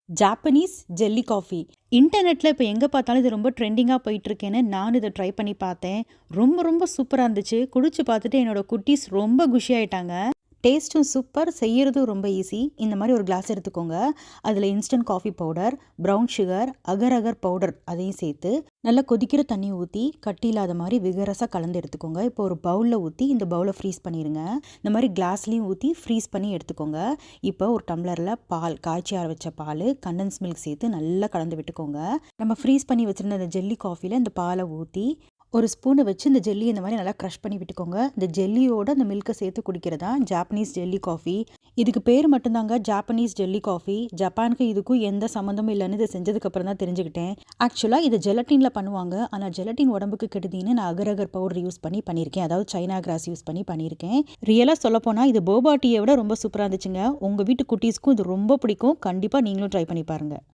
Japanese jelly coffee. இன்டர்நெட்டில் இப்போ எங்கே பார்த்தாலும் இது ரொம்ப ட்ரெண்டிங்காக போயிட்டுருக்கேன்னு நானும் இதை ட்ரை பண்ணி பார்த்தேன். ரொம்ப ரொம்ப சூப்பராக இருந்துச்சு. குடிச்சு பார்த்துட்டு என்னோட குட்டீஸ் ரொம்ப குஷி ஆயிட்டாங்க. டேஸ்ட்டும் சூப்பர், செய்யறதும் ரொம்ப ஈஸி. இந்த மாதிரி ஒரு கிளாஸ் எடுத்துக்கோங்க. அதில் instant coffee powder, brown sugar, agar agar powder அதையும் சேர்த்து நல்லா கொதிக்கிற தண்ணி ஊற்றி கட்டி இல்லாத மாதிரி விகரஸாக கலந்து எடுத்துக்கோங்க. இப்போ ஒரு பவுலில் ஊற்றி இந்த பவுலை ஃப்ரீஸ் பண்ணிடுங்க. இந்த மாதிரி கிளாஸ்லேயும் ஊற்றி ஃப்ரீஸ் பண்ணி எடுத்துக்கோங்க. இப்போ ஒரு டம்ளரில் பால், காய்ச்சி ஆற வச்ச பால், கண்டன்ஸ் மில்க் சேர்த்து நல்லா கலந்து விட்டுக்கோங்க. நம்ம ஃப்ரீஸ் பண்ணி வச்சுருந்த அந்த ஜெல்லி காஃபியில் இந்த பாலை ஊற்றி ஒரு ஸ்பூனை வச்சு இந்த ஜெல்லி இந்த மாதிரி நல்லா க்ரஷ் பண்ணி விட்டுக்கோங்க. இந்த ஜெல்லியோட அந்த மில்கை சேர்த்து குடிக்கிறதா ஜாப்பனீஸ் ஜெல்லி காஃபி. இதுக்கு பேர் மட்டும்தாங்க ஜாப்பனீஸ் ஜெல்லி காஃபி. ஜப்பானுக்கு இதுக்கும் எந்த சம்மந்தமும் இல்லைன்னு இதை செஞ்சதுக்கப்புறம் தான் தெரிஞ்சுக்கிட்டேன். ஆக்சுவலாக இது ஜெலட்டினில் பண்ணுவாங்க. ஆனால் ஜெலட்டின் உடம்புக்கு கெடுதின்னு நான் அகர் அகர் பவுடர் யூஸ் பண்ணி பண்ணியிருக்கேன். அதாவது சைனா கிராஸ் யூஸ் பண்ணி பண்ணியிருக்கேன். ரியலாக சொல்லப்போனால் இது போபா டீயை விட ரொம்ப சூப்பராக இருந்துச்சுங்க. உங்கள் வீட்டு குட்டீஸ்க்கும் இது ரொம்ப பிடிக்கும். கண்டிப்பாக நீங்களும் ட்ரை பண்ணி பாருங்கள்.